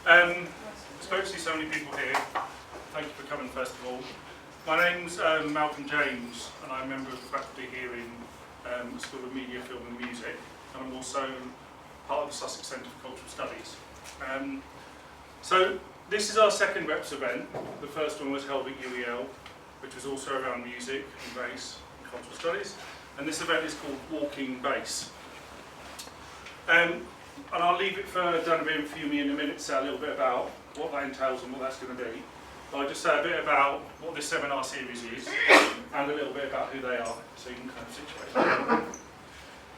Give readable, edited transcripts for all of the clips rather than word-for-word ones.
It's great to see so many people here. Thank you for coming, first of all. My name's Malcolm James, and I'm a member of the faculty here in the School of Media, Film and Music, and I'm also part of the Sussex Centre for Cultural Studies. So this is our second REPS event. The first one was held at UEL, which was also around music and race and cultural studies, and this event is called Walking Bass. And I'll leave it for Dhanveer and Fumi in a minute to say a little bit about what that entails and what that's going to be. But I'll just say a bit about what this seminar series is and a little bit about who they are, so you can kind of situate them.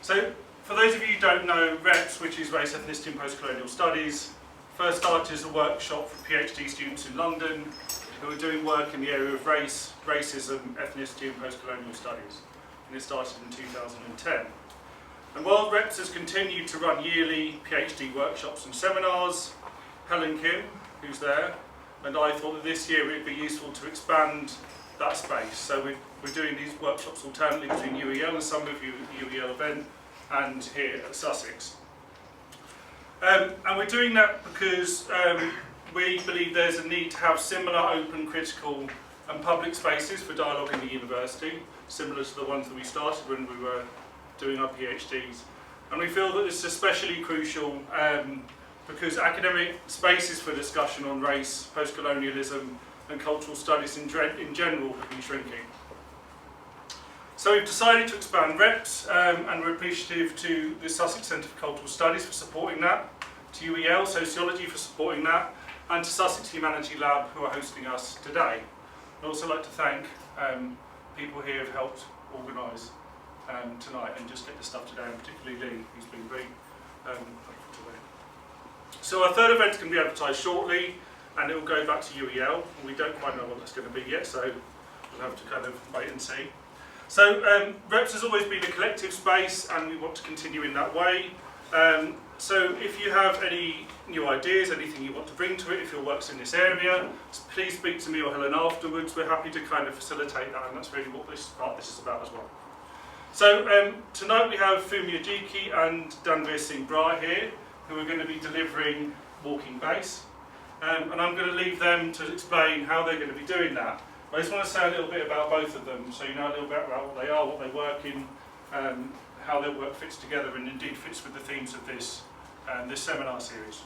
So, for those of you who don't know, REPS, which is Race, Ethnicity and Postcolonial Studies, first started as a workshop for PhD students in London who are doing work in the area of race, racism, ethnicity and postcolonial studies. And it started in 2010. And while REPS has continued to run yearly PhD workshops and seminars, Helen Kim, who's there, and I thought that this year it would be useful to expand that space. So we're doing these workshops alternately between UEL and some of you at the UEL event and here at Sussex. And we're doing that because we believe there's a need to have similar open, critical and public spaces for dialogue in the university, similar to the ones that we started when we were doing our PhDs. And we feel that this is especially crucial because academic spaces for discussion on race, post-colonialism and cultural studies in general have been shrinking. So we've decided to expand REPS and we're appreciative to the Sussex Centre for Cultural Studies for supporting that, to UEL, Sociology for supporting that, and to Sussex Humanities Lab who are hosting us today. I'd also like to thank people here who've helped organise tonight and just get the stuff today, and particularly Lee, who's been very helpful today. So our third event's going to be advertised shortly, and it will go back to UEL. We don't quite know what that's going to be yet, so we'll have to kind of wait and see. So REPS has always been a collective space, and we want to continue in that way. So if you have any new ideas, anything you want to bring to it, if your work's in this area, please speak to me or Helen afterwards. We're happy to kind of facilitate that, and that's really what this is about as well. So tonight we have Fumi and Dhanveer Brar here, who are going to be delivering Walking Bass. And I'm going to leave them to explain how they're going to be doing that. I just want to say a little bit about both of them, so you know a little bit about what they are, what they work in, how their work fits together and indeed fits with the themes of this seminar series.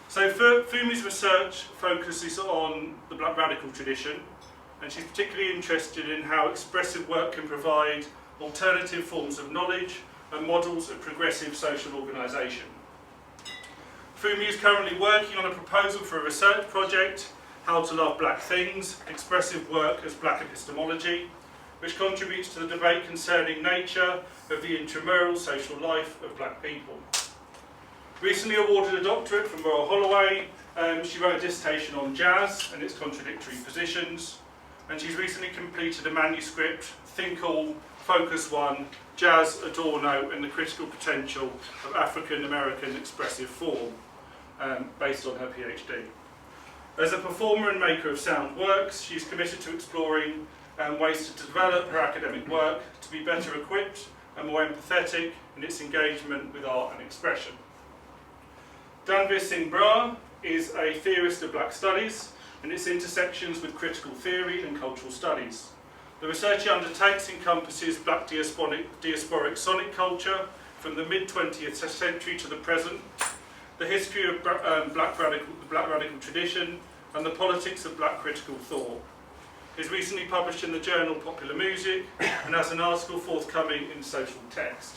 So Fumi's research focuses on the Black radical tradition, and she's particularly interested in how expressive work can provide alternative forms of knowledge and models of progressive social organisation. Fumi is currently working on a proposal for a research project, How to Love Black Things, Expressive Work as Black Epistemology, which contributes to the debate concerning nature of the intramural social life of black people. Recently awarded a doctorate from Royal Holloway, she wrote a dissertation on jazz and its contradictory positions, and she's recently completed a manuscript, Think All, Focus One, Jazz, Adorno and the Critical Potential of African American Expressive Form, based on her PhD. As a performer and maker of sound works, she's committed to exploring ways to develop her academic work to be better equipped and more empathetic in its engagement with art and expression. Dhanveer Brar is a theorist of black studies and its intersections with critical theory and cultural studies. The research he undertakes encompasses black diasporic sonic culture from the mid-20th century to the present, the history of the black radical tradition, and the politics of black critical thought. He's recently published in the journal Popular Music and has an article forthcoming in Social Text.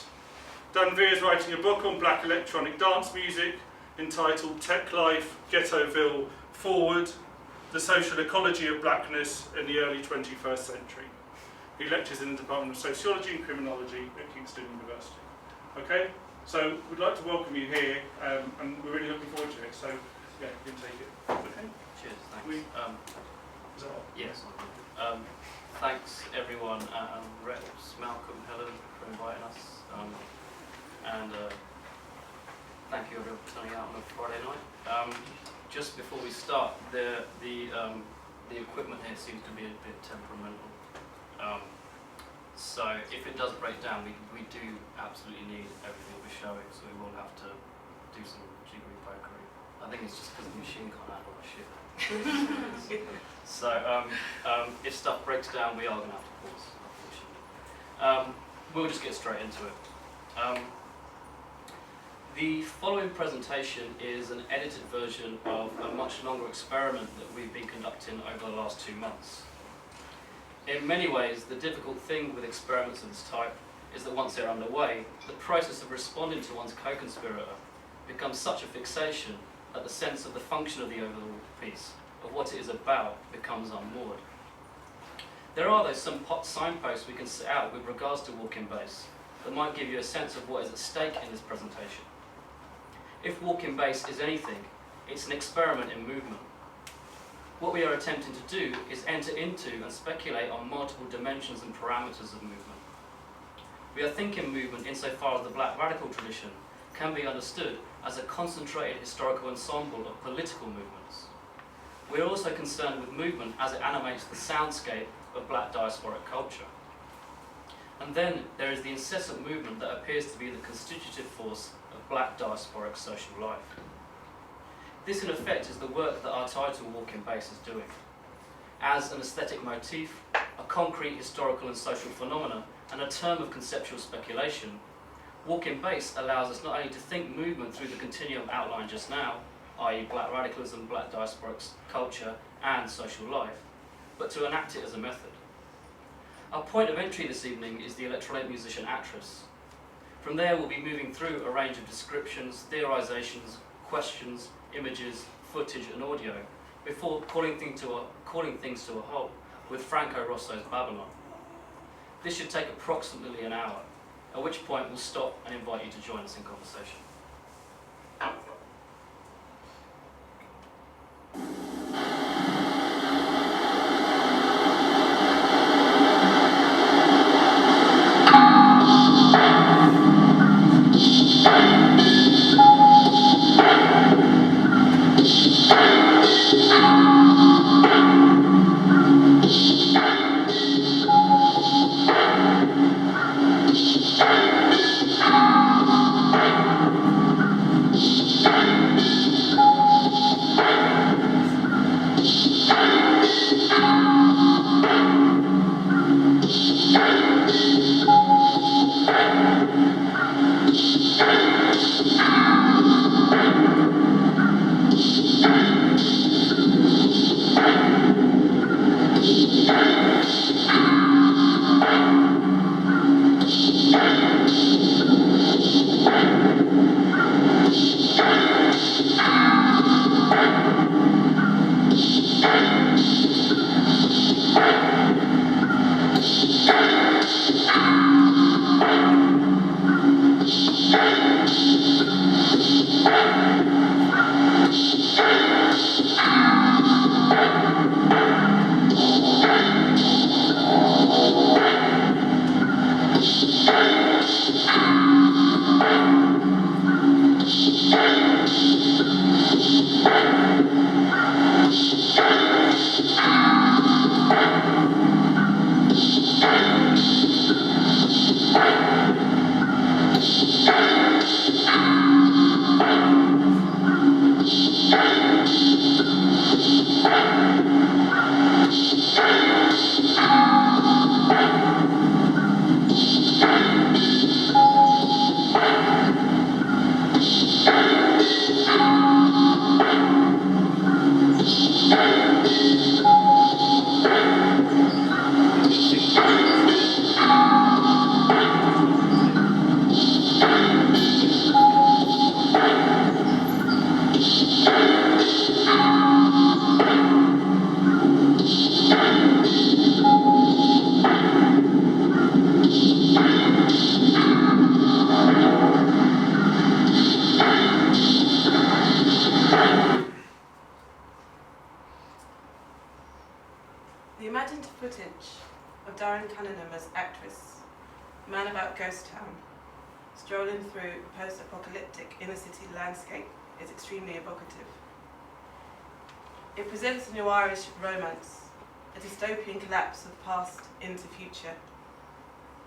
Dhanveer is writing a book on black electronic dance music entitled Tech Life, Ghettoville, Forward, the Social Ecology of Blackness in the Early 21st Century. He lectures in the Department of Sociology and Criminology at Kingston University. Okay, so we'd like to welcome you here, and we're really looking forward to it. So, yeah, you can take it. Okay. Cheers, thanks. Is that all? Yes. Thanks everyone at REPS, Malcolm, Helen for inviting us, and thank you everyone for turning out on a Friday night. Just before we start, the equipment here seems to be a bit temperamental. So if it does break down, we do absolutely need everything we're showing, so we will have to do some jiggery pokery. I think it's just because the machine can't handle my shit. So if stuff breaks down, we are going to have to pause, unfortunately. We'll just get straight into it. The following presentation is an edited version of a much longer experiment that we've been conducting over the last 2 months. In many ways, the difficult thing with experiments of this type is that once they're underway, the process of responding to one's co-conspirator becomes such a fixation that the sense of the function of the overall piece, of what it is about, becomes unmoored. There are, though, some signposts we can set out with regards to walking bass that might give you a sense of what is at stake in this presentation. If walking bass is anything, it's an experiment in movement. What we are attempting to do is enter into and speculate on multiple dimensions and parameters of movement. We are thinking movement insofar as the black radical tradition can be understood as a concentrated historical ensemble of political movements. We are also concerned with movement as it animates the soundscape of black diasporic culture. And then there is the incessant movement that appears to be the constitutive force of black diasporic social life. This in effect is the work that our title Walking Bass is doing. As an aesthetic motif, a concrete historical and social phenomenon, and a term of conceptual speculation, Walking Bass allows us not only to think movement through the continuum outlined just now, i.e. black radicalism, black diasporic culture and social life, but to enact it as a method. Our point of entry this evening is the electronic musician actress. From there we'll be moving through a range of descriptions, theorisations, questions, images, footage and audio, before calling things to a halt with Franco Rosso's Babylon. This should take approximately an hour, at which point we'll stop and invite you to join us in conversation. Strolling through post-apocalyptic inner-city landscape is extremely evocative. It presents a noirish romance, a dystopian collapse of past into future,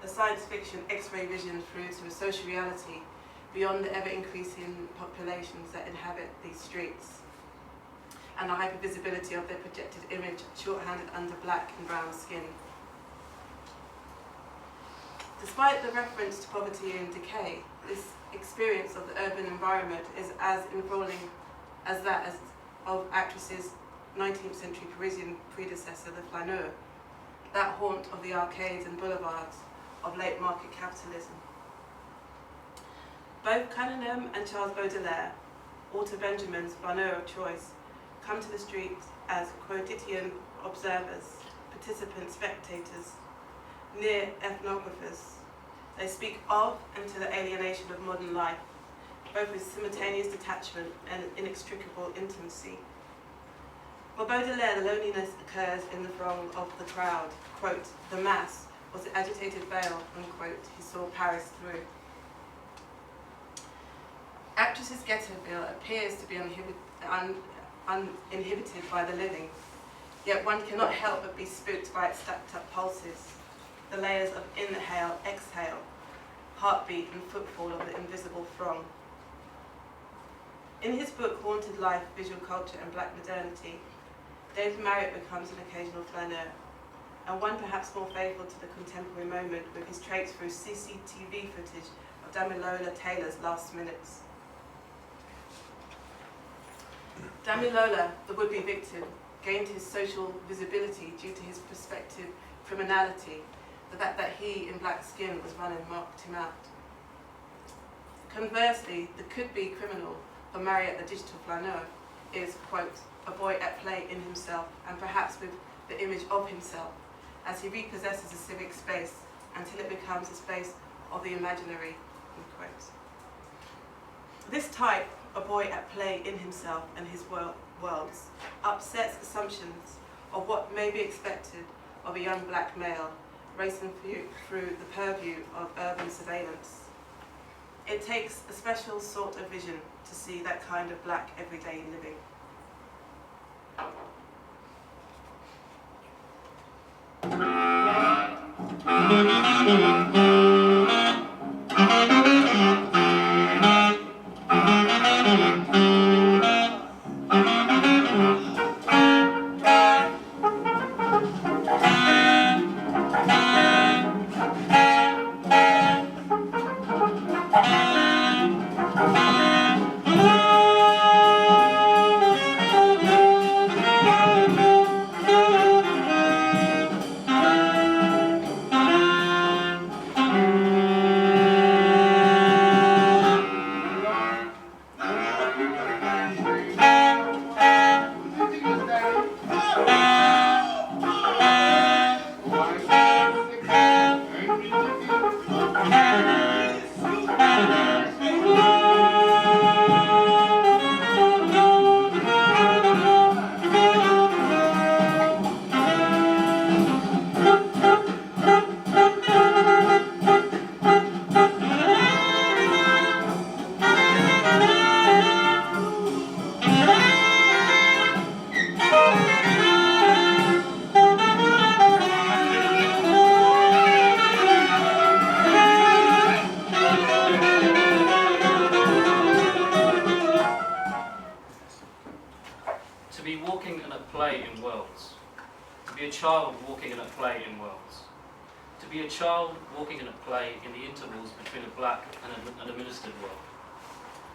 a science fiction X-ray vision through to a social reality beyond the ever-increasing populations that inhabit these streets, and the hypervisibility of their projected image shorthanded under black and brown skin. Despite the reference to poverty and decay, this experience of the urban environment is as enthralling as that of actresses' 19th century Parisian predecessor, the flaneur, that haunt of the arcades and boulevards of late market capitalism. Both Caninem and Charles Baudelaire, Walter Benjamin's flaneur of choice, come to the streets as quotidian observers, participant spectators, near ethnographers. They speak of and to the alienation of modern life, both with simultaneous detachment and inextricable intimacy. For Baudelaire, the loneliness occurs in the throng of the crowd. Quote, the mass was the agitated veil, unquote, he saw Paris through. Actress's Ghettoville appears to be uninhibited by the living, yet one cannot help but be spooked by its stacked up pulses, the layers of inhale, exhale, heartbeat and footfall of the invisible throng. In his book Haunted Life, Visual Culture and Black Modernity, David Marriott becomes an occasional flaneur, and one perhaps more faithful to the contemporary moment with his traipse through CCTV footage of Damilola Taylor's last minutes. Damilola, the would-be victim, gained his social visibility due to his prospective criminality. The fact that he, in black skin, was running marked him out. Conversely, the could-be criminal for Marriott, the digital flaneur, is, quote, a boy at play in himself, and perhaps with the image of himself, as he repossesses a civic space until it becomes a space of the imaginary, unquote. This type, a boy at play in himself and his worlds, upsets assumptions of what may be expected of a young black male racing through the purview of urban surveillance. It takes a special sort of vision to see that kind of black everyday living.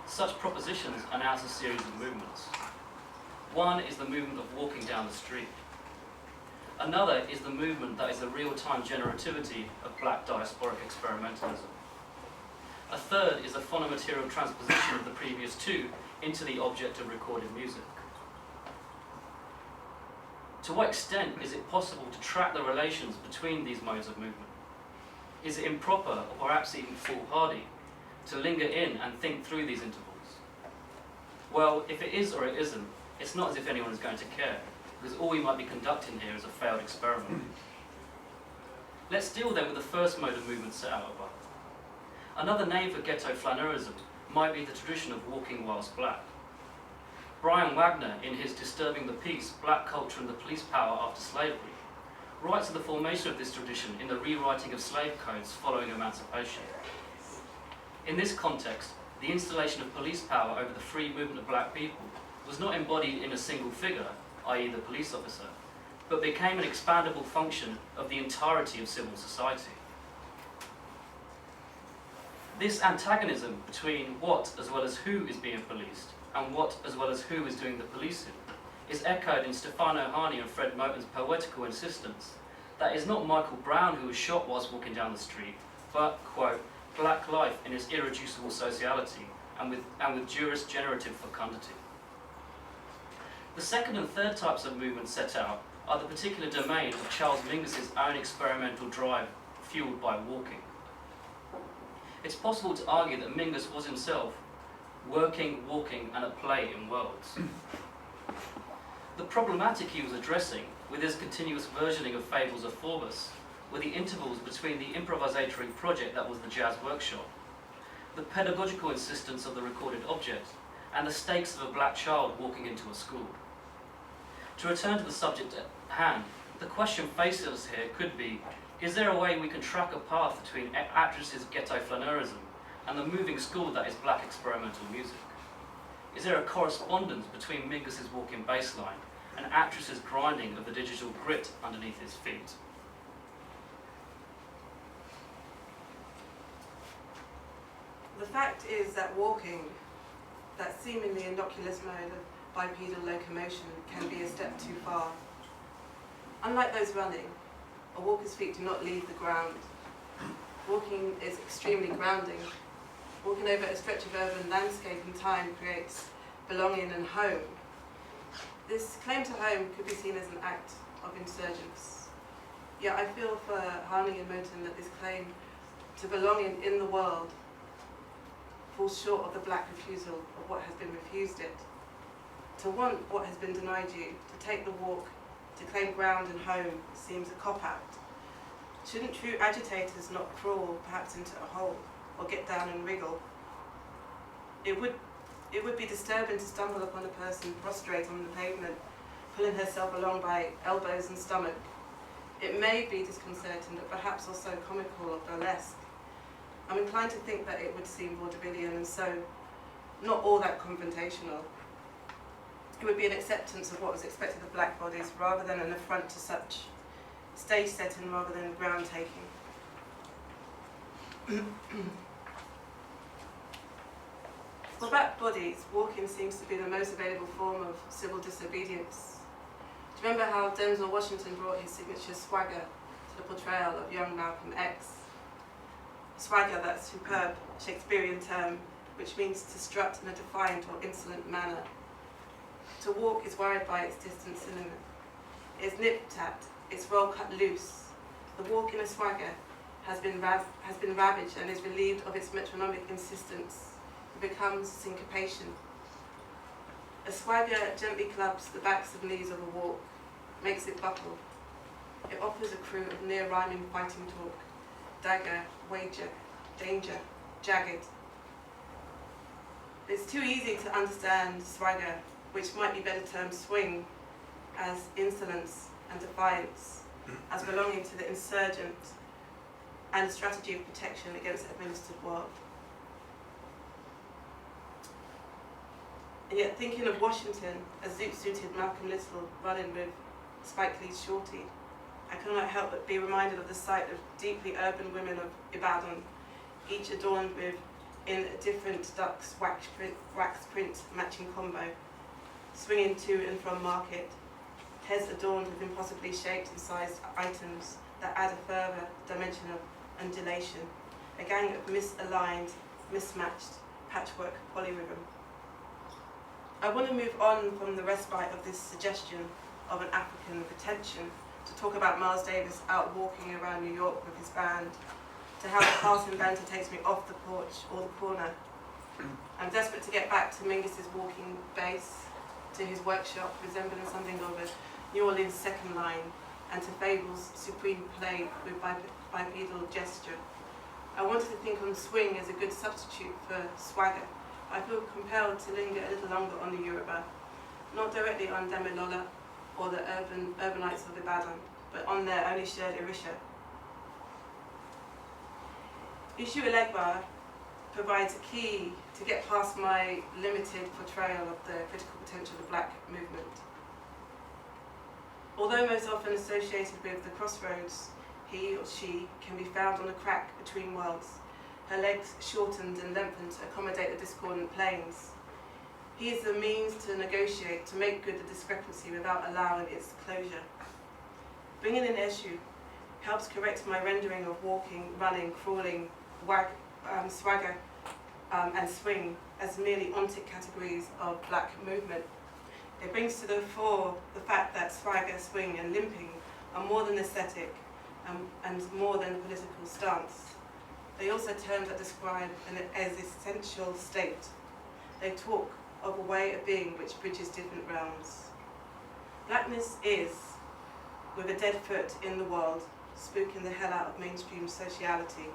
Such propositions announce a series of movements. One is the movement of walking down the street. Another is the movement that is the real-time generativity of black diasporic experimentalism. A third is the phonomaterial transposition of the previous two into the object of recorded music. To what extent is it possible to track the relations between these modes of movement? Is it improper, or perhaps even foolhardy, to linger in and think through these intervals? Well, if it is or it isn't, it's not as if anyone is going to care, because all we might be conducting here is a failed experiment. Let's deal then with the first mode of movement set out above. Another name for ghetto flaneurism might be the tradition of walking whilst black. Bryan Wagner, in his Disturbing the Peace, Black Culture and the Police Power After Slavery, writes of the formation of this tradition in the rewriting of slave codes following emancipation. In this context, the installation of police power over the free movement of black people was not embodied in a single figure, i.e. the police officer, but became an expandable function of the entirety of civil society. This antagonism between what as well as who is being policed and what as well as who is doing the policing is echoed in Stefano Hani and Fred Moten's poetical insistence that it's not Michael Brown who was shot whilst walking down the street, but, quote, black life in its irreducible sociality and with juris generative fecundity. The second and third types of movement set out are the particular domain of Charles Mingus's own experimental drive fueled by walking. It's possible to argue that Mingus was himself working, walking and at play in worlds. The problematic he was addressing with his continuous versioning of fables of Phoebus were the intervals between the improvisatory project that was the jazz workshop, the pedagogical insistence of the recorded object, and the stakes of a black child walking into a school. To return to the subject at hand, the question facing us here could be, is there a way we can track a path between actresses' ghetto flaneurism and the moving school that is black experimental music? Is there a correspondence between Mingus's walking bassline and actresses' grinding of the digital grit underneath his feet? The fact is that walking, that seemingly innocuous mode of bipedal locomotion, can be a step too far. Unlike those running, a walker's feet do not leave the ground. Walking is extremely grounding. Walking over a stretch of urban landscape and time creates belonging and home. This claim to home could be seen as an act of insurgence. Yet I feel for Hani and Moten that this claim to belonging in the world falls short of the black refusal of what has been refused it. To want what has been denied you, to take the walk, to claim ground and home seems a cop-out. Shouldn't true agitators not crawl perhaps into a hole or get down and wriggle? It would be disturbing to stumble upon a person prostrate on the pavement, pulling herself along by elbows and stomach. It may be disconcerting, but perhaps also comical or burlesque. I'm inclined to think that it would seem vaudevillian and so not all that confrontational. It would be an acceptance of what was expected of black bodies rather than an affront to such stage setting rather than ground taking. For black bodies, walking seems to be the most available form of civil disobedience. Do you remember how Denzel Washington brought his signature swagger to the portrayal of young Malcolm X? Swagger, that superb Shakespearean term, which means to strut in a defiant or insolent manner. To walk is worried by its distant synonym. It is nip-tapped, its roll cut loose. The walk in a swagger has been ravaged and is relieved of its metronomic insistence. It becomes syncopation. A swagger gently clubs the backs of knees of a walk, makes it buckle. It offers a crew of near-rhyming fighting talk. Dagger, wager, danger, jagged. It's too easy to understand swagger, which might be better termed swing, as insolence and defiance, as belonging to the insurgent and a strategy of protection against the administered world. And yet, thinking of Washington, a zoot-suited Malcolm Little running with Spike Lee's Shorty, I cannot help but be reminded of the sight of deeply urban women of Ibadan, each adorned with, in a different duck's wax print matching combo, swinging to and from market, heads adorned with impossibly shaped and sized items that add a further dimension of undulation, a gang of misaligned, mismatched patchwork polyrhythm. I want to move on from the respite of this suggestion of an African pretension to talk about Miles Davis out walking around New York with his band, to how the passing banter takes me off the porch or the corner. I'm desperate to get back to Mingus's walking bass, to his workshop resembling something of a New Orleans second line, and to Fable's supreme play with bipedal gesture. I wanted to think on swing as a good substitute for swagger. I feel compelled to linger a little longer on the Yoruba, not directly on Damilola or the urbanites of Ibadan, but on their only shared Orisha. Ishu Elegba provides a key to get past my limited portrayal of the critical potential of the black movement. Although most often associated with the crossroads, he or she can be found on a crack between worlds, her legs shortened and lengthened to accommodate the discordant planes. He is the means to negotiate, to make good the discrepancy without allowing its closure. Bringing in Eshu helps correct my rendering of walking, running, crawling, swagger, and swing as merely ontic categories of black movement. It brings to the fore the fact that swagger, swing, and limping are more than aesthetic and more than a political stance. They also terms that describe an existential state. They talk of a way of being which bridges different realms. Blackness is, with a dead foot in the world, spooking the hell out of mainstream sociality.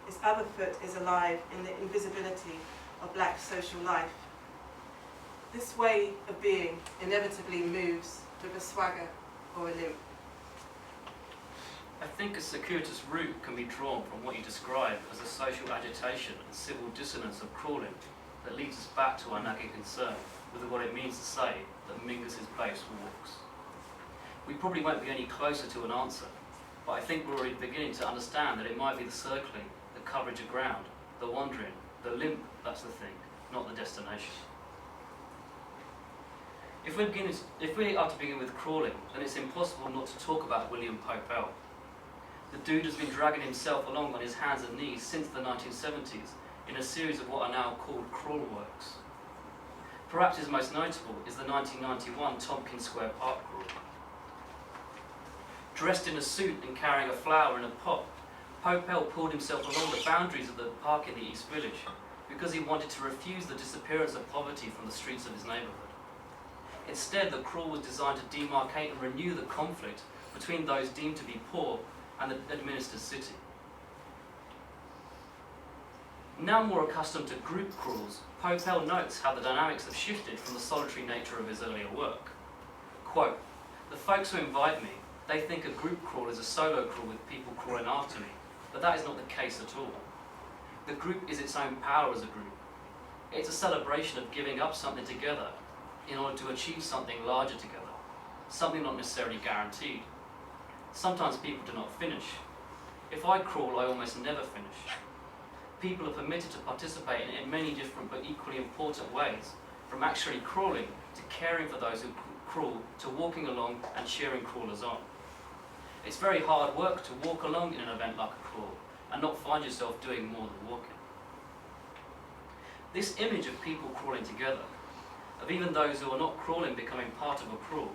Its other foot is alive in the invisibility of black social life. This way of being inevitably moves with a swagger or a limp. I think a circuitous route can be drawn from what you describe as a social agitation and civil dissonance of crawling that leads us back to our nagging concern with what it means to say that Mingus's bass walks. We probably won't be any closer to an answer, but I think we're already beginning to understand that it might be the circling, the coverage of ground, the wandering, the limp that's the thing, not the destination. If we are to begin with crawling, then it's impossible not to talk about William Popel. The dude has been dragging himself along on his hands and knees since the 1970s in a series of what are now called crawl works. Perhaps his most notable is the 1991 Tompkins Square Park crawl. Dressed in a suit and carrying a flower in a pot, Popel pulled himself along the boundaries of the park in the East Village because he wanted to refuse the disappearance of poverty from the streets of his neighbourhood. Instead, the crawl was designed to demarcate and renew the conflict between those deemed to be poor and the administered city. Now more accustomed to group crawls, Popel notes how the dynamics have shifted from the solitary nature of his earlier work. Quote, "The folks who invite me, they think a group crawl is a solo crawl with people crawling after me, but that is not the case at all. The group is its own power as a group. It's a celebration of giving up something together in order to achieve something larger together, something not necessarily guaranteed. Sometimes people do not finish. If I crawl, I almost never finish. People are permitted to participate in many different but equally important ways, from actually crawling to caring for those who crawl to walking along and cheering crawlers on. It's very hard work to walk along in an event like a crawl and not find yourself doing more than walking." This image of people crawling together, of even those who are not crawling becoming part of a crawl,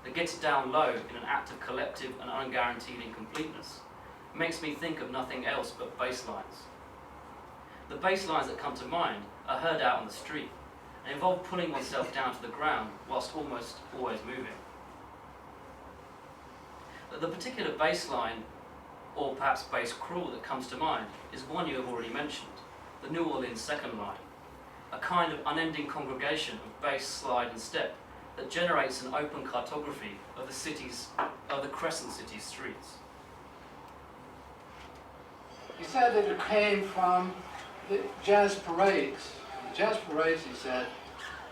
that gets down low in an act of collective and unguaranteed incompleteness, makes me think of nothing else but bass lines. The bass lines that come to mind are heard out on the street and involve pulling oneself down to the ground whilst almost always moving. The particular bass line, or perhaps bass crawl that comes to mind, is one you have already mentioned, the New Orleans second line, a kind of unending congregation of bass, slide and step that generates an open cartography of the Crescent City streets. He said that it came from the jazz parades. The jazz parades, he said,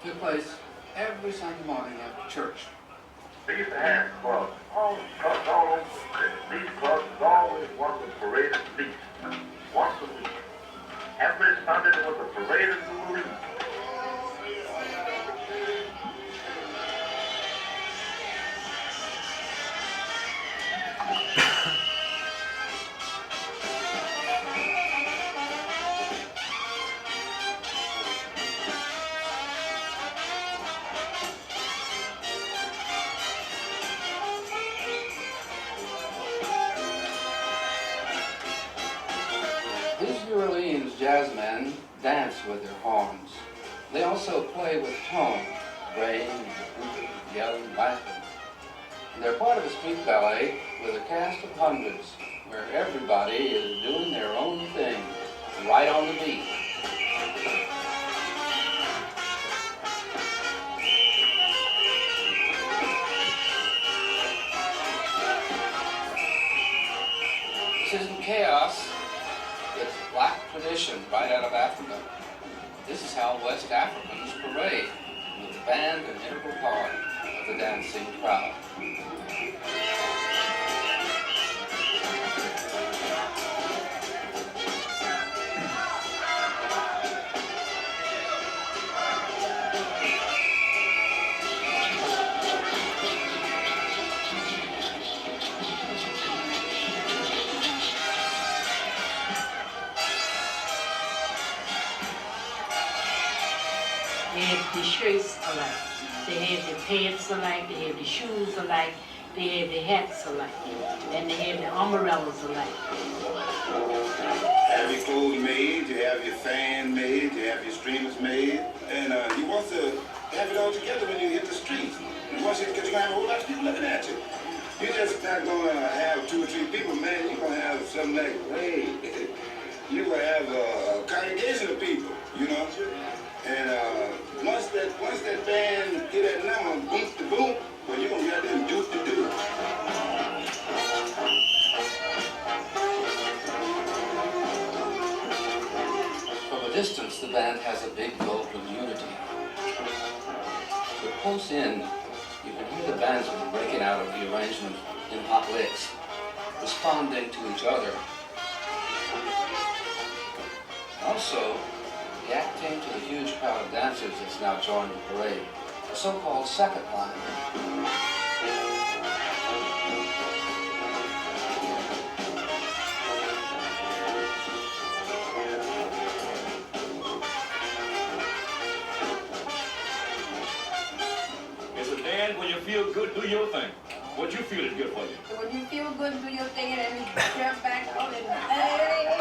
took place every Sunday morning after church. They used to have clubs, all over the city. These clubs always was a parade of the least, once a week. Every Sunday there was a parade of the least. Jazzmen dance with their horns. They also play with tone, braying, yelling, laughing. And they're part of a street ballet with a cast of hundreds, where everybody is doing their own thing, right on the beat. This isn't chaos. It's black tradition right out of Africa. This is how West Africans parade, with the band an integral part of the dancing crowd. They have the shirts alike, they have the pants alike, they have the shoes alike, they have the hats alike, and they have the umbrellas alike. Have your clothes made, you have your fan made, you have your streamers made, and you want to have it all together when you hit the streets. You want to, because you're going to have a whole lot of people looking at you. You're just not going to have 2 or 3 people, man. You're going to have something like, hey, you're going to have a congregation of people, you know? And once that band get that number, boom to boom, well, you're going to get out there and do to do. From a distance, the band has a big vocal unity. But close in, you can hear the bandsmen breaking out of the arrangement in hot licks, responding to each other. Also, reacting to the huge crowd of dancers that's now joined the parade, the so-called second line. It's a dance when you feel good, do your thing. What you feel is good for you. So when you feel good, do your thing and then jump back out and hey.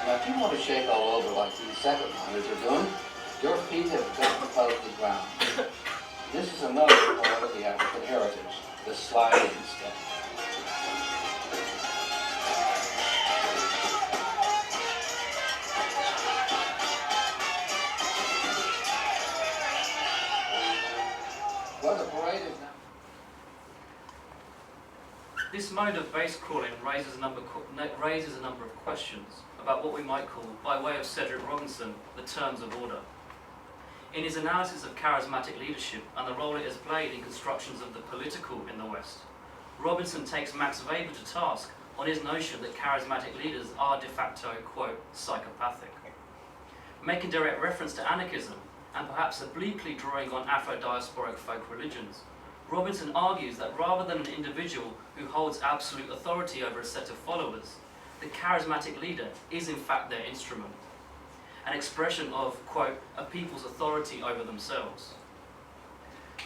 Now, if you want to shake all over like these second liners are doing, your feet have got to touch the ground. This is another part of the African heritage, the sliding step. Well, the parade is now. This mode of base crawling raises a number of questions about what we might call, by way of Cedric Robinson, the terms of order. In his analysis of charismatic leadership and the role it has played in constructions of the political in the West, Robinson takes Max Weber to task on his notion that charismatic leaders are de facto, quote, psychopathic. Making direct reference to anarchism, and perhaps obliquely drawing on Afro-diasporic folk religions, Robinson argues that rather than an individual who holds absolute authority over a set of followers, the charismatic leader is in fact their instrument, an expression of, quote, a people's authority over themselves.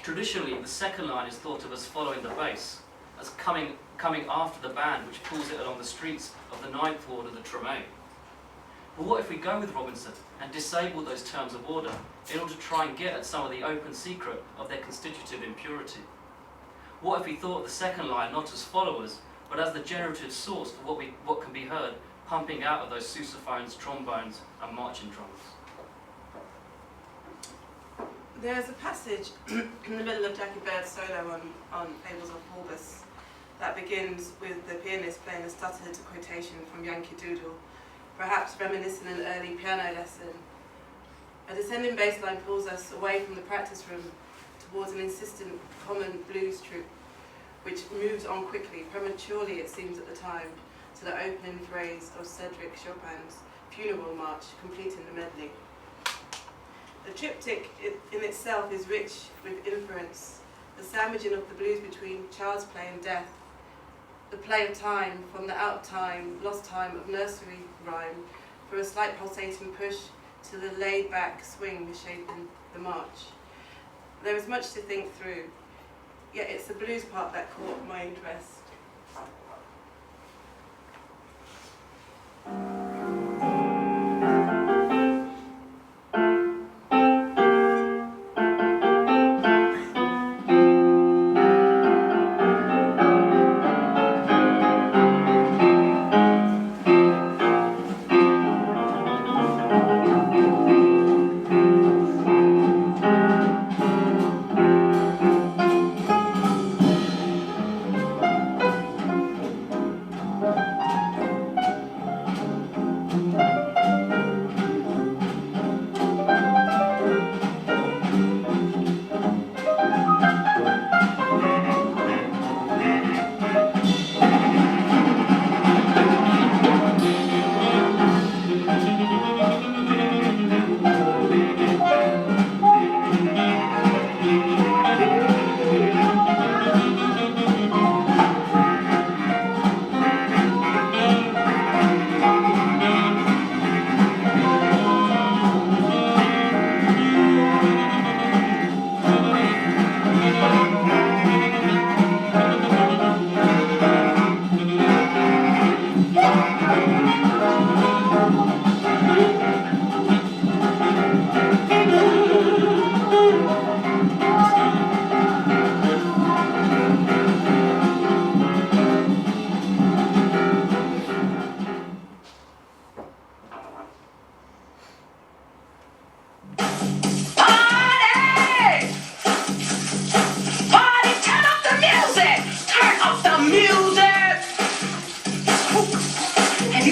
Traditionally, the second line is thought of as following the bass, as coming after the band which pulls it along the streets of the ninth ward of the Treme. But what if we go with Robinson and disable those terms of order in order to try and get at some of the open secret of their constitutive impurity? What if we thought of the second line not as followers, but as the generative source for what can be heard pumping out of those sousaphones, trombones, and marching drums? There's a passage in the middle of Jackie Baird's solo on Fables of Bulbus that begins with the pianist playing a stuttered quotation from Yankee Doodle, perhaps reminiscent of an early piano lesson. A descending bass line pulls us away from the practice room towards an insistent common blues troupe, which moves on quickly, prematurely it seems at the time, to the opening phrase of Cedric Chopin's Funeral March, completing the medley. The triptych in itself is rich with inference, the sandwiching of the blues between child's play and death, the play of time from the out of time, lost time of nursery rhyme, for a slight pulsating push to the laid-back swing shaping the march. There is much to think through, yet it's the blues part that caught my interest.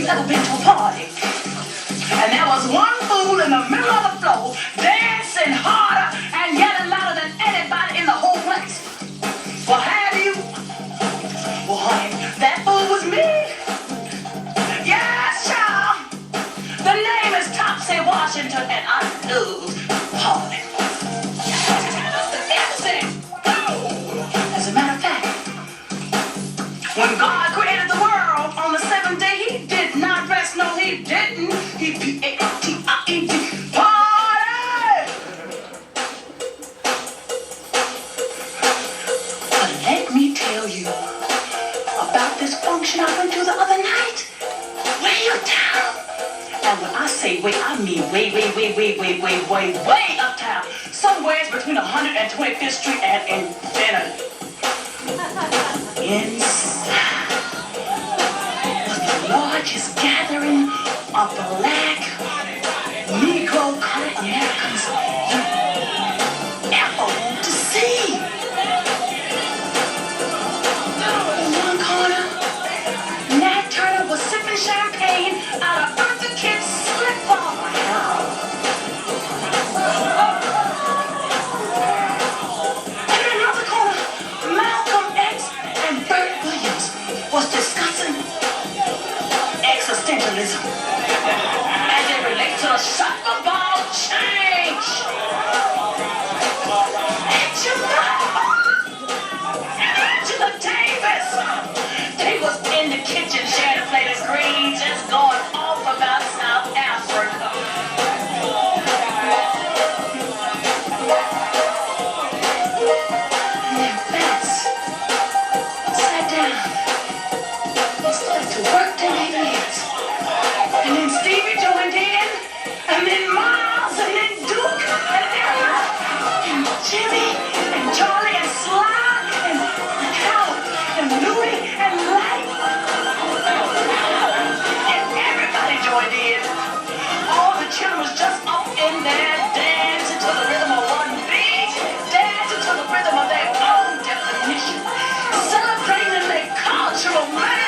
you've ever been to a party, and there was one fool in the middle of the floor dancing harder and yelling louder than anybody in the whole place. Well, have you? Well, honey, that fool was me. Yes, child. The name is Topsy Washington, and I love party. As a matter of fact, when God created the world on the seventh day, he did not rest. No, he didn't. He P-A-R-T-I-E-D. Party! But let me tell you about this function I went to the other night. Way uptown. And when I say way, I mean way uptown. Somewhere between 125th Street and Infinity. Inside was the largest gathering of black Negro colored Americans you ever want to see. In one corner, Nat Turner was sipping champagne out of Eartha Kitt's slip-on. Was discussing existentialism as it relates to the soccer ball change. Angela Davis, they was in the kitchen sharing a plate of greens, just going off about South Africa. And then Bets sat down. To work till they did. And then Stevie joined in, and then Miles, and then Duke, and Jimmy, and Charlie, and Sly, and Hal, and Louie, and Light. And everybody joined in. All the children was just up in there dancing to the rhythm of one beat, dancing to the rhythm of their own definition, celebrating their cultural madness.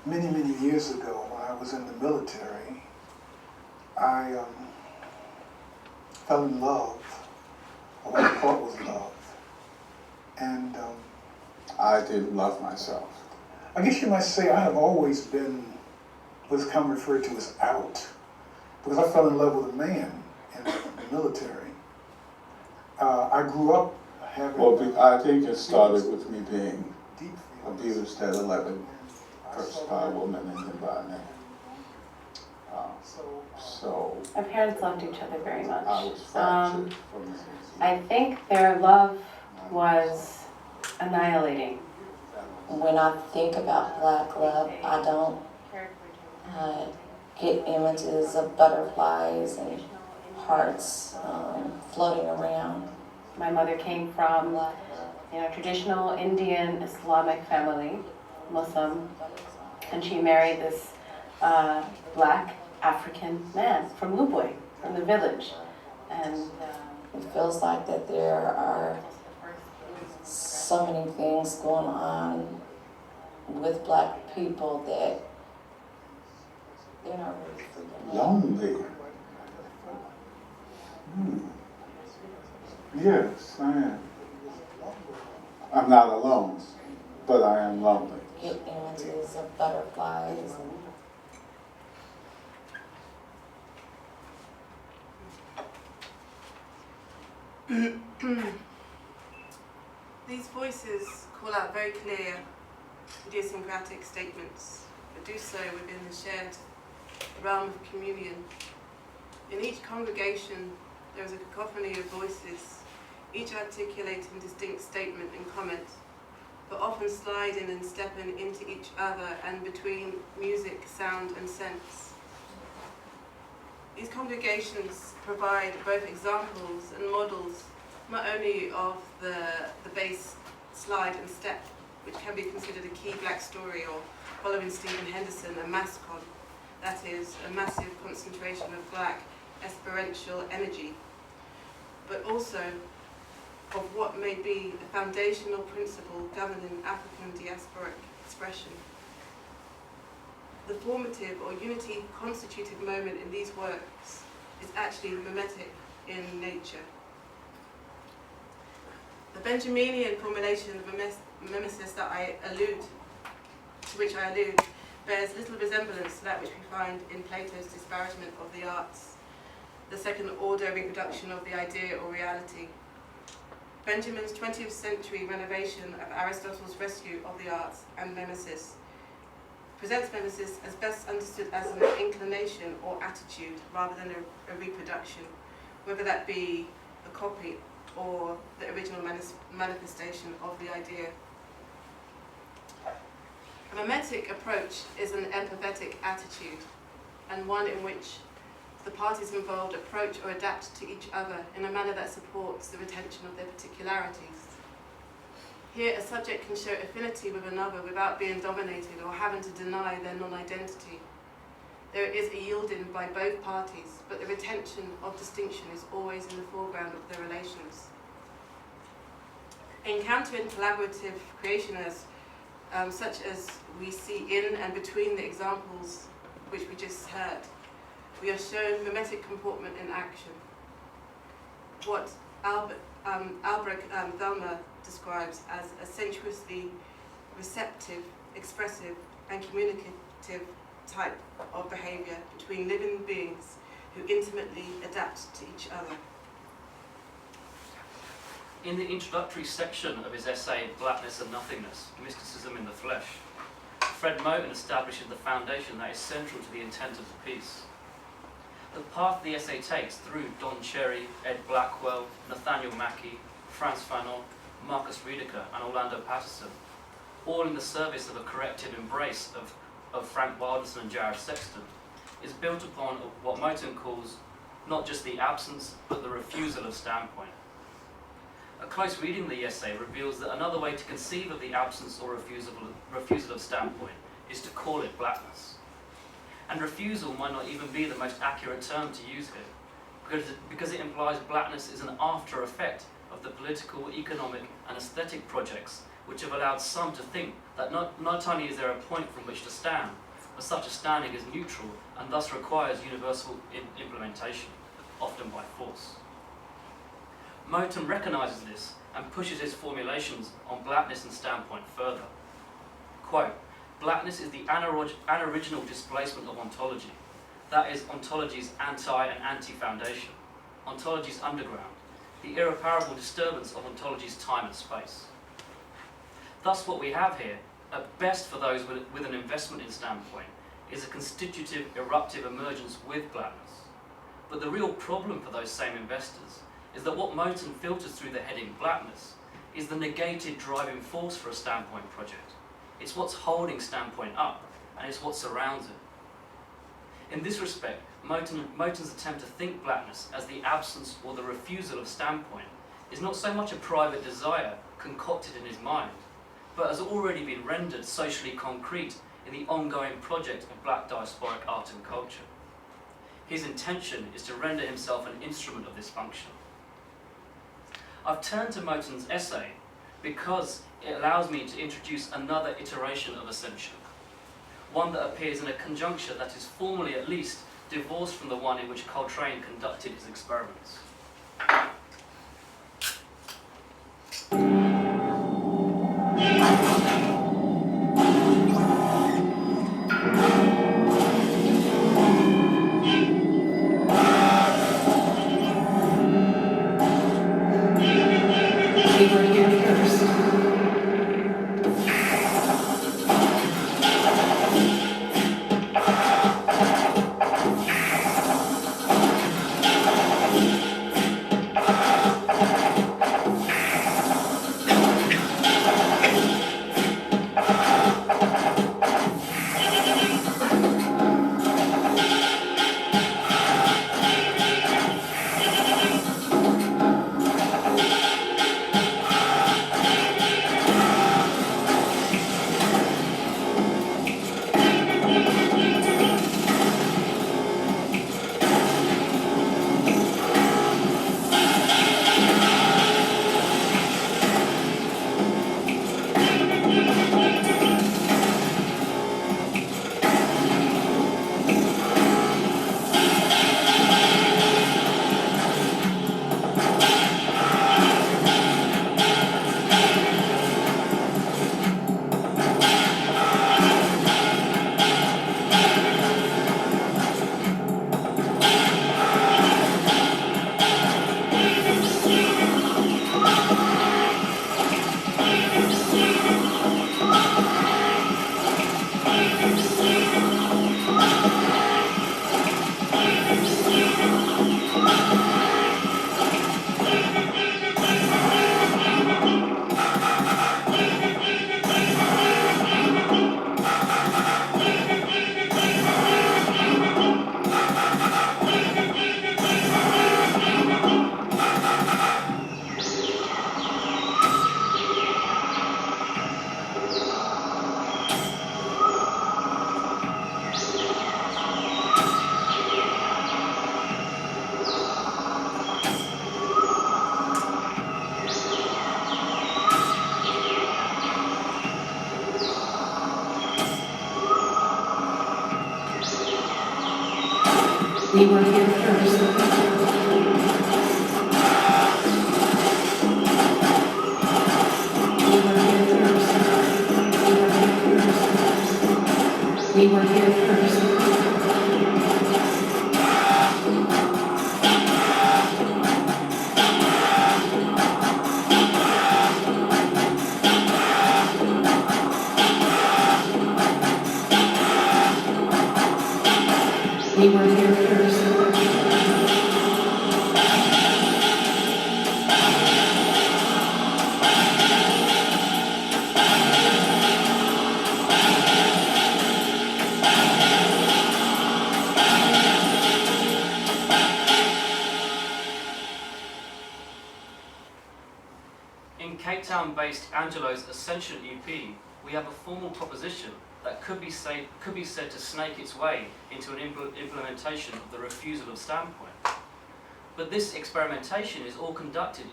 Many years ago, when I was in the military, I fell in love, or what I thought was love, and I didn't love myself. I guess you might say I have always been what's come referred to as out, because I fell in love with a man in the military, I grew up having. Well, I think it started with me being deep abused at 11, first by a woman and then by a man. So Our parents loved each other very much. I was fractured from that. I think their love was annihilating. When I think about Black love, I don't get images of butterflies and hearts floating around. My mother came from, traditional Indian Islamic family, Muslim, and she married this Black African man from Lubbock, from the village, and it feels like that there are so many things going on with Black people that they're not really freaking Lonely. Yes, I am. I'm not alone, but I am lonely. Get images of butterflies and these voices call out very clear idiosyncratic statements, but do so within the shared realm of communion. In each congregation, there is a cacophony of voices, each articulating distinct statement and comment, but often sliding and stepping into each other and between music, sound, and sense. These congregations provide both examples and models, not only of the bass, slide, and step, which can be considered a key Black story, or following Stephen Henderson, a masscon, that is, a massive concentration of Black experiential energy, but also of what may be a foundational principle governing African diasporic expression. The formative or unity-constitutive moment in these works is actually mimetic in nature. The Benjaminian formulation of mimesis to which I allude, bears little resemblance to that which we find in Plato's disparagement of the arts, the second-order reproduction of the idea or reality. Benjamin's 20th century renovation of Aristotle's rescue of the arts and mimesis presents mimesis as best understood as an inclination or attitude rather than a reproduction, whether that be a copy or the original manifestation of the idea. A mimetic approach is an empathetic attitude, and one in which the parties involved approach or adapt to each other in a manner that supports the retention of their particularities. Here, a subject can show affinity with another without being dominated or having to deny their non-identity. There is a yielding by both parties, but the retention of distinction is always in the foreground of their relations. Encountering collaborative creation such as we see in and between the examples which we just heard, we are shown mimetic comportment in action. What Albrecht Thelma describes as a sensuously receptive, expressive, and communicative type of behaviour between living beings who intimately adapt to each other. In the introductory section of his essay, Blackness and Nothingness, Mysticism in the Flesh, Fred Moten establishes the foundation that is central to the intent of the piece. The path the essay takes through Don Cherry, Ed Blackwell, Nathaniel Mackey, Frantz Fanon, Marcus Riedeker, and Orlando Patterson, all in the service of a corrective embrace of Frank Wilderson and Jared Sexton, is built upon what Moten calls not just the absence, but the refusal of standpoint. A close reading of the essay reveals that another way to conceive of the absence or refusal of standpoint is to call it blackness. And refusal might not even be the most accurate term to use here, because it implies blackness is an after effect of the political, economic, and aesthetic projects which have allowed some to think that not only is there a point from which to stand, but such a standing is neutral and thus requires universal implementation, often by force. Moten recognises this and pushes his formulations on blackness and standpoint further. Quote, blackness is the anoriginal displacement of ontology, that is, ontology's anti and anti-foundation, ontology's underground, the irreparable disturbance of ontology's time and space. Thus what we have here, at best for those with an investment in standpoint, is a constitutive eruptive emergence with blackness. But the real problem for those same investors is that what Moten filters through the heading blackness is the negated driving force for a standpoint project. It's what's holding standpoint up, and it's what surrounds it. In this respect, Moten's attempt to think blackness as the absence or the refusal of standpoint is not so much a private desire concocted in his mind, but has already been rendered socially concrete in the ongoing project of black diasporic art and culture. His intention is to render himself an instrument of this function. I've turned to Moten's essay because it allows me to introduce another iteration of ascension, one that appears in a conjuncture that is formally at least divorced from the one in which Coltrane conducted his experiments. We were here first. We were here first. We were here first. In Cape Town-based Angelo's Ascension EP, we have a formal proposition that could be said to snake its way into an implementation of the refusal of standpoint. But this experimentation is all conducted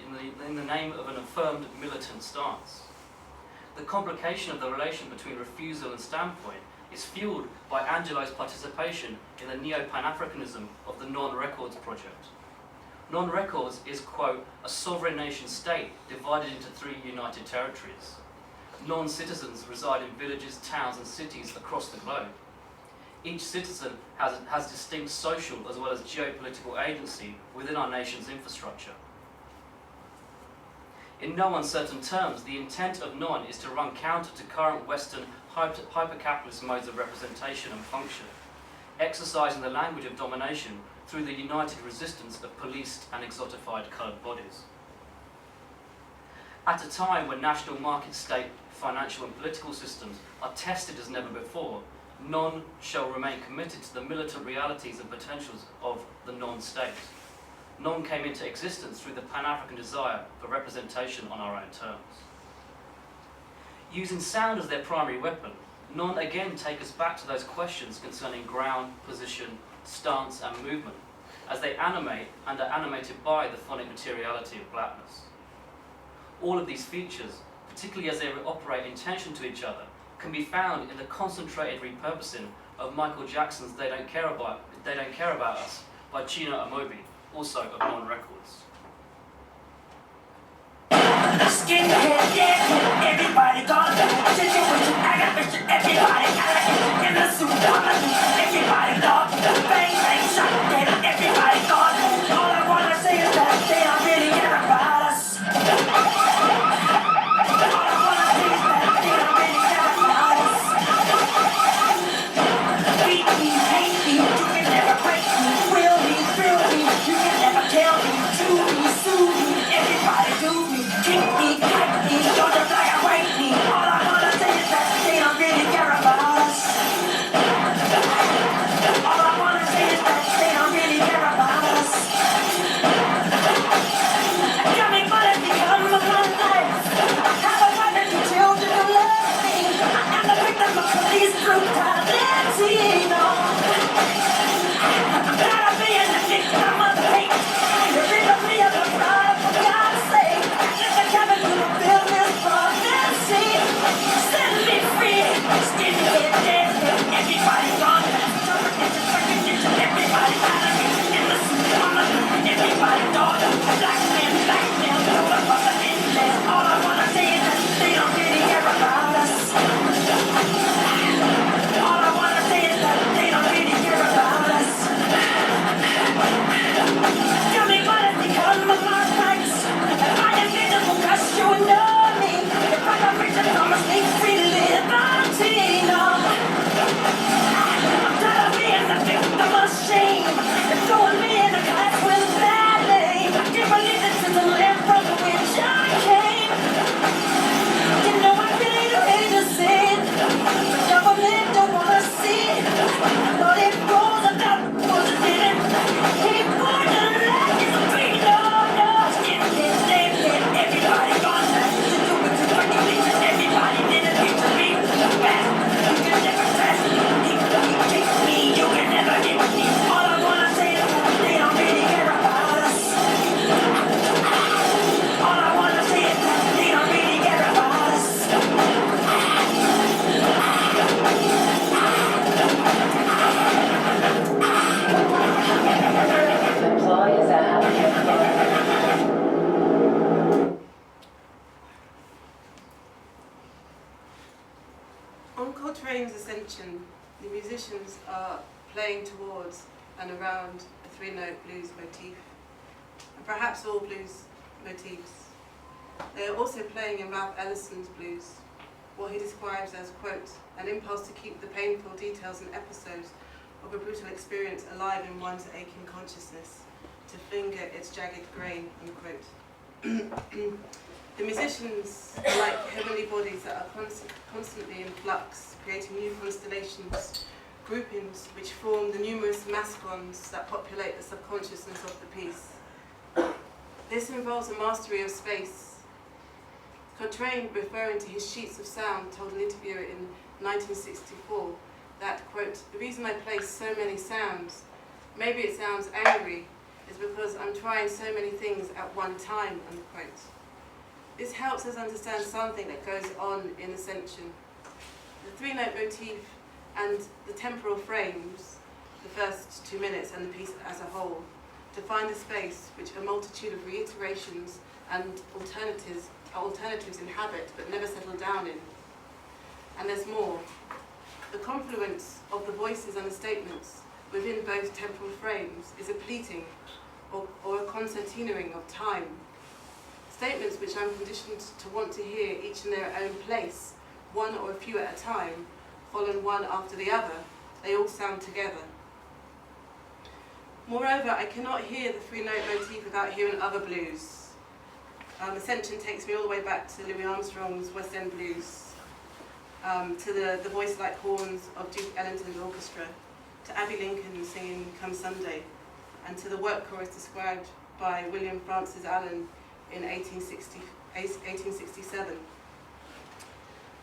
in the name of an affirmed militant stance. The complication of the relation between refusal and standpoint is fueled by Angelo's participation in the neo-Pan-Africanism of the Non-Records project. Non-Records is, quote, a sovereign nation state divided into 3 united territories. Non-citizens reside in villages, towns and cities across the globe. Each citizen has distinct social as well as geopolitical agency within our nation's infrastructure. Non-records is, quote, a sovereign nation state divided into 3 united territories. Non-citizens reside in villages, towns and cities across the globe. Each citizen has distinct social as well as geopolitical agency within our nation's infrastructure. In no uncertain terms, the intent of non is to run counter to current Western hyper-capitalist modes of representation and function, exercising the language of domination through the united resistance of policed and exotified coloured bodies. At a time when national market state, financial and political systems are tested as never before, non shall remain committed to the militant realities and potentials of the non-state. Non came into existence through the Pan-African desire for representation on our own terms. Using sound as their primary weapon, non again take us back to those questions concerning ground, position, stance and movement, as they animate and are animated by the phonic materiality of blackness. All of these features, particularly as they operate in tension to each other, can be found in the concentrated repurposing of Michael Jackson's They Don't Care About Us by Chino Amobi, also of Non Records. Skinhead, yeah, everybody gone. Situation, I got mission, everybody got in the suit, everybody gone. Bang, bang, shot, dead, everybody gone. All I wanna say is that they don't really care about us. All I wanna say is that they don't really care about us. Beat me, hate me, you can never break me. Will me, thrill me, you can never tell me. Do me, sue me, everybody do me. Kick me, kite me, don't just like I rape me. All I wanna say is that they don't really care about us. All I wanna say is that they don't really care about us. Coming for it become my life. Have a wife and two children who love me. I am the victim of police brutality. No. I'm tired of being the victim of hate. You're rid of me of the pride, for God's sake. Let the cabin to fulfill this prophecy. Set me free. Skinhead, dead, everybody gone. Recognition, everybody out of me. In the suit, everybody gone. Black men, no one but the Indians. All I wanna say is that they don't really care about us. All I wanna say is that they don't really care about us. Tell me what has become of my rights. Am I invisible cause you know me? If I got rich and promise me free liberty, no. I'm tired of being the victim of shame. It's throwing me in a class with bad name. I can't believe this is the land from which I came. You know I really don't hate to sin. The government don't wanna see. But it goes about what it didn't. Keep working like it's a free, no. Skinhead, dead, everybody gone back. To do it to recognition, everybody didn't get to me. Back, you can never test me. Kick me, you can never get me. All I wanna say is that they don't really care about us. All I wanna say is that they don't really care about us. Employees are having On Coltrane's Ascension, the musicians are playing towards and around a three-note blues motif, and perhaps all blues motifs. They are also playing in Ralph Ellison's blues, what he describes as, quote, an impulse to keep the painful details and episodes of a brutal experience alive in one's aching consciousness, to finger its jagged grain, unquote. The musicians are like heavenly bodies that are constantly in flux, creating new constellations, groupings which form the numerous mascons that populate the subconsciousness of the piece. This involves a mastery of space. Coltrane, referring to his sheets of sound, told an interviewer in 1964 that, quote, the reason I play so many sounds, maybe it sounds angry, is because I'm trying so many things at one time, unquote. This helps us understand something that goes on in Ascension. The three-note motif and the temporal frames, the first 2 minutes and the piece as a whole, define the space which a multitude of reiterations and alternatives inhabit but never settle down in. And there's more. The confluence of the voices and the statements within both temporal frames is a pleating or a concertinaing of time. Statements which I'm conditioned to want to hear each in their own place, one or a few at a time, following one after the other, they all sound together. Moreover, I cannot hear the three-note motif without hearing other blues. Ascension takes me all the way back to Louis Armstrong's West End Blues, to the voice-like horns of Duke Ellington's orchestra, to Abbey Lincoln singing Come Sunday, and to the work chorus described by William Francis Allen in 1867.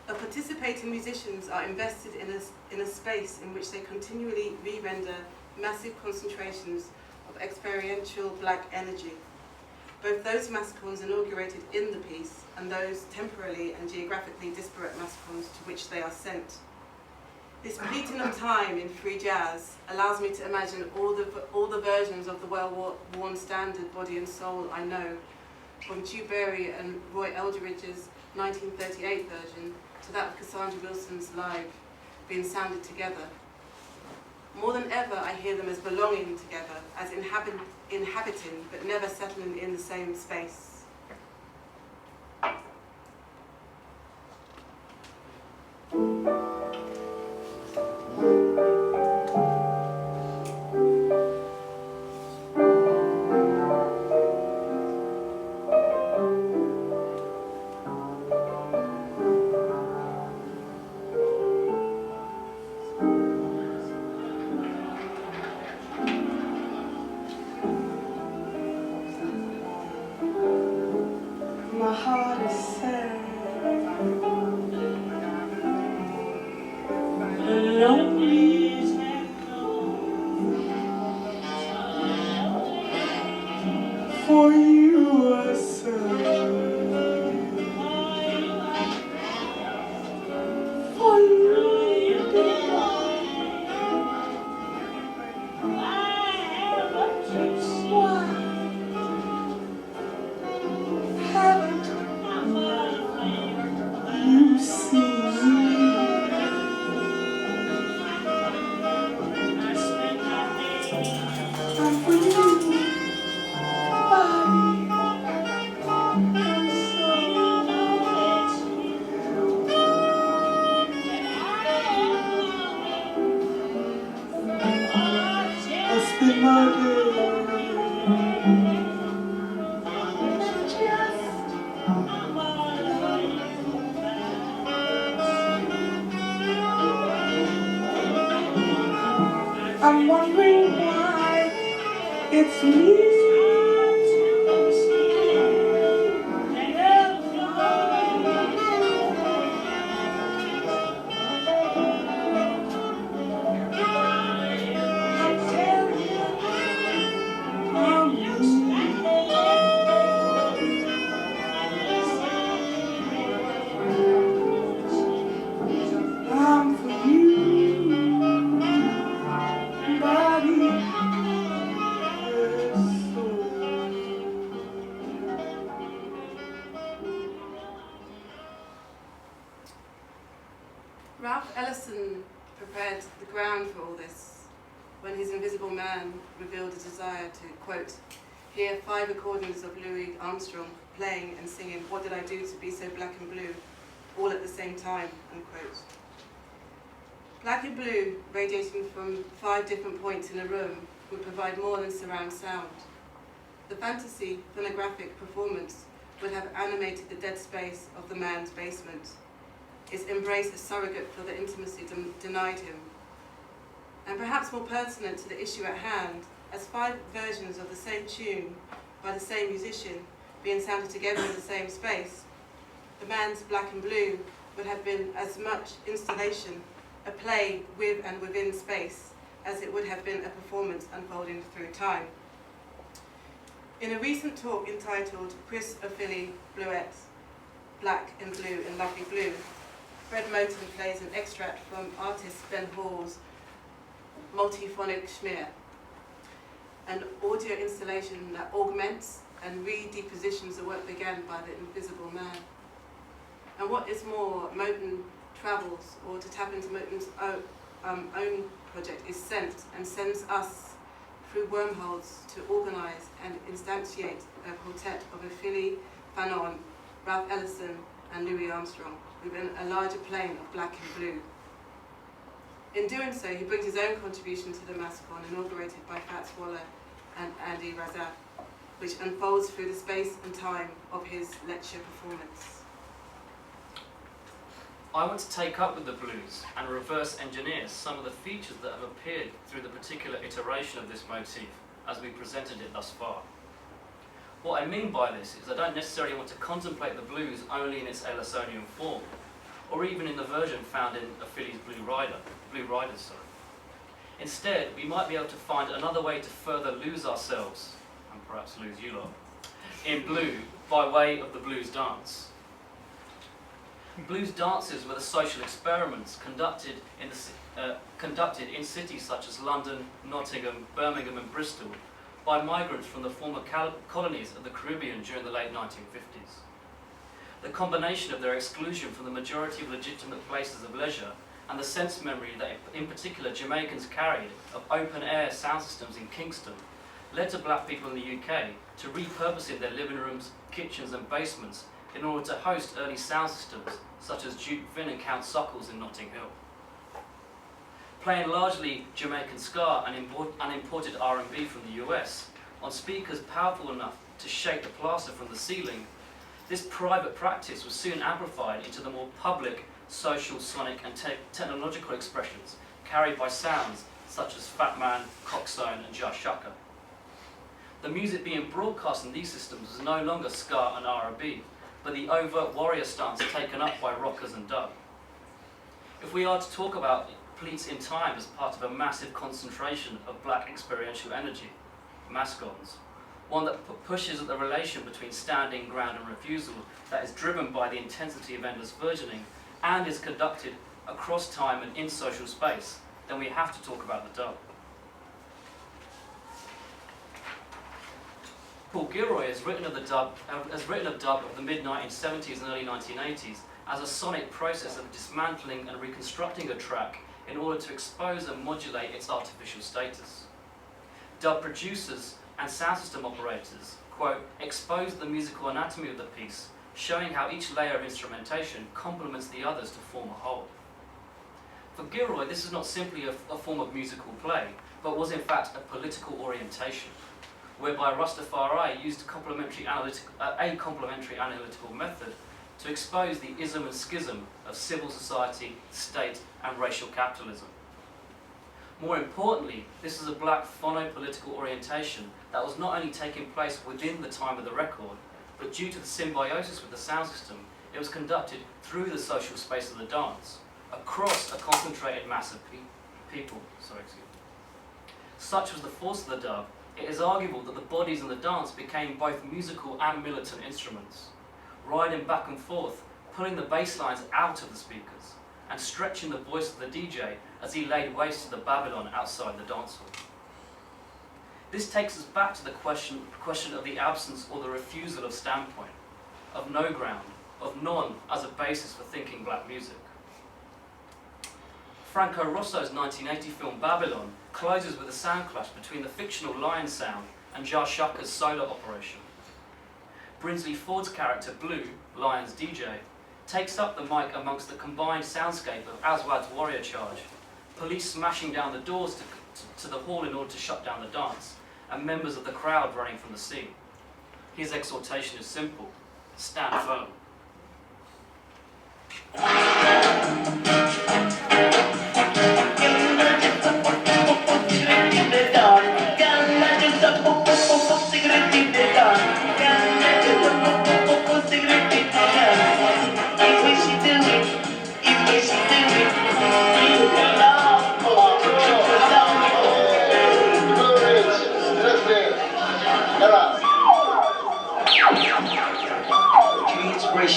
Participating musicians are invested in a space in which they continually re-render massive concentrations of experiential black energy, both those massacons inaugurated in the piece and those temporally and geographically disparate massacons to which they are sent. This fleeting of time in free jazz allows me to imagine all the versions of the well-worn standard Body and Soul I know, from Hugh Berry and Roy Eldridge's 1938 version to that of Cassandra Wilson's Live, being sounded together. More than ever, I hear them as belonging together, as inhabiting but never settling in the same space. My heart is sad, lonely for you I serve, for you I have a kiss. Why? You see I'm for you, body and soul. I spend my day I'm wondering why it's me. I'm for you, body. Ralph Ellison prepared the ground for all this when his Invisible Man revealed a desire to, quote, hear 5 recordings of Louis Armstrong playing and singing What Did I Do to Be So Black and Blue, all at the same time, unquote. Black and blue, radiating from 5 different points in a room, would provide more than surround sound. The fantasy phonographic performance would have animated the dead space of the man's basement, its embrace a surrogate for the intimacy denied him. And perhaps more pertinent to the issue at hand, as 5 versions of the same tune by the same musician being sounded together in the same space, the man's Black and Blue would have been as much installation, a play with and within space, as it would have been a performance unfolding through time. In a recent talk entitled Chris O'Philly Bluets, Black and Blue in Lovely Blue, Fred Moten plays an extract from artist Ben Hall's multiphonic schmear, an audio installation that augments and redepositions the work began by the Invisible Man. And what is more, Moten travels, or to tap into Moten's own project, is sent and sends us through wormholes to organise and instantiate a quartet of Ophili Fanon Ralph Ellison and Louis Armstrong within a larger plane of black and blue. In doing so, he brings his own contribution to the massacre inaugurated by Fats Waller and Andy Razak, which unfolds through the space and time of his lecture performance. I want to take up with the blues and reverse engineer some of the features that have appeared through the particular iteration of this motif as we presented it thus far. What I mean by this is I don't necessarily want to contemplate the blues only in its Ellisonian form, or even in the version found in Philly's Blue Riders. Instead, we might be able to find another way to further lose ourselves, and perhaps lose you lot, in blue by way of the blues dance. Blues dances were the social experiments conducted in cities such as London, Nottingham, Birmingham and Bristol by migrants from the former colonies of the Caribbean during the late 1950s. The combination of their exclusion from the majority of legitimate places of leisure and the sense memory that in particular Jamaicans carried of open-air sound systems in Kingston led to black people in the UK to repurposing their living rooms, kitchens and basements in order to host early sound systems such as Duke Vin and Count Sockles in Notting Hill. Playing largely Jamaican ska and imported R&B from the US on speakers powerful enough to shake the plaster from the ceiling, this private practice was soon amplified into the more public, social, sonic and technological expressions carried by sounds such as Fat Man, Coxsone and Jah Shaka. The music being broadcast in these systems was no longer ska and R&B, but the overt warrior stance taken up by rockers and dub. If we are to talk about Pleats in Time as part of a massive concentration of black experiential energy, Mascons, one that pushes at the relation between standing, ground and refusal that is driven by the intensity of endless burgeoning and is conducted across time and in social space, then we have to talk about the dub. Paul Gilroy has written of dub of the mid-1970s and early 1980s as a sonic process of dismantling and reconstructing a track in order to expose and modulate its artificial status. Dub producers and sound system operators, quote, expose the musical anatomy of the piece, showing how each layer of instrumentation complements the others to form a whole. For Gilroy, this is not simply a form of musical play, but was in fact a political orientation, whereby Rastafari used a complementary analytical method to expose the ism and schism of civil society, state and racial capitalism. More importantly, this is a black phono-political orientation that was not only taking place within the time of the record, but due to the symbiosis with the sound system, it was conducted through the social space of the dance, across a concentrated mass of people. Such was the force of the dub, it is arguable that the bodies in the dance became both musical and militant instruments, riding back and forth, pulling the bass lines out of the speakers, and stretching the voice of the DJ as he laid waste to the Babylon outside the dance hall. This takes us back to the question of the absence or the refusal of standpoint, of no ground, of none as a basis for thinking black music. Franco Rosso's 1980 film Babylon closes with a sound clash between the fictional lion sound and Jah Shaka's solo operation. Brinsley Ford's character Blue, Lion's DJ, takes up the mic amongst the combined soundscape of Aswad's warrior charge, police smashing down the doors to the hall in order to shut down the dance, and members of the crowd running from the scene. His exhortation is simple: stand firm.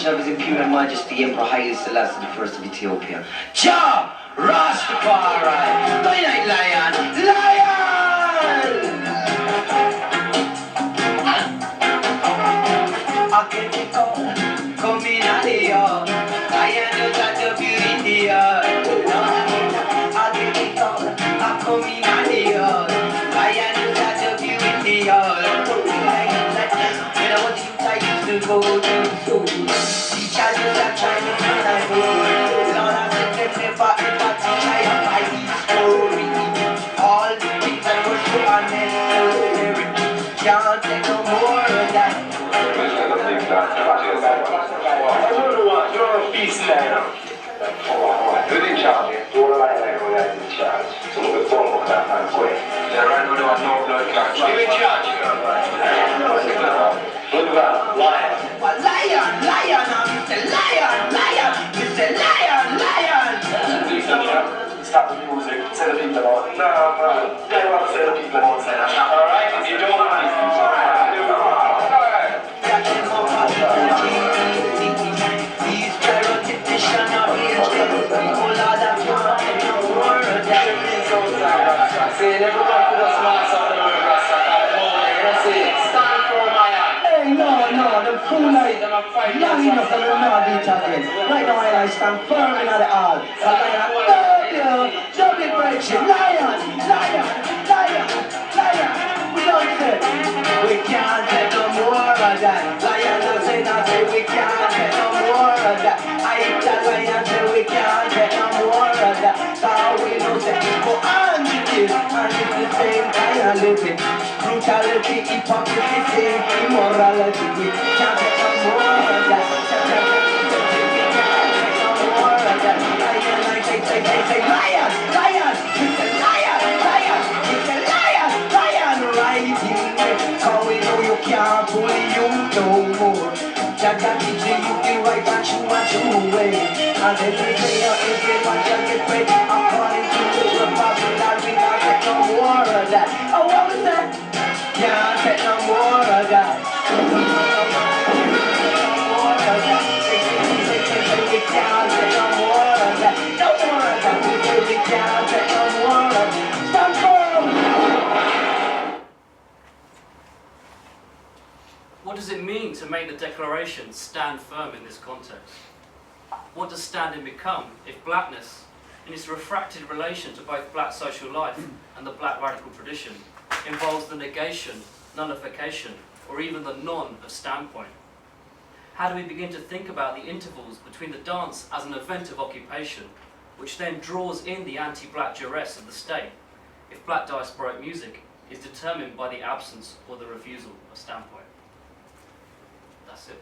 Of His Imperial Majesty Emperor Haile Selassie I of Ethiopia. Jah Rastafari! Lion, lion, lion! I get it on, come in here. I am the God of you in the earth. I get it on, I come in here. I am the God of you in the earth. When I want you, I used to go. should do. Teachers are trying to turn us good. Lord, I said they never ever teach I a mighty story. All the things that were so unnecessary. Can't take no more of that. Peace now. Who's in charge here? Who's in charge? Someone with one look at that quick. Yeah, right, no blood catch. You in charge? Look at that, lion. Well, lion, Mr. Lion, Mr. Lion. Stop the music, tell the people about it. No, man. They want to tell the people about it. Alright, if you don't want to. These stereotypician of age, people are the front in the world. See, everyone put a smile on the word Rasta. Stand for my hand. Hey, no, the fool like young enough to not each other. Right now I stand firm in the hall. Double breaking, lion. We don't say we can't get no more of that. Lion say we can't get no more of that. I eat that lion say we can't get no more of that. So we know that people and it's the same kind of living. Brutality, hypocrisy, immorality. We can't get no more of that. Say lion, rising. So we know you can't bully you no more. Jaja teaching you the right and true way. And every day everyone shall get paid according to the vocabulary. Can't get no more of that. Oh, what was that? Can't get no more of that. We can't get no more of that. No more of that. We can't get no more of that. Stand firm. What does it mean to make the declaration stand firm in this context? What does standing become if blackness, in its refracted relation to both black social life and the black radical tradition, involves the negation, nullification, or even the non of standpoint? How do we begin to think about the intervals between the dance as an event of occupation, which then draws in the anti-black duress of the state, if black diasporic music is determined by the absence or the refusal of standpoint? That's it.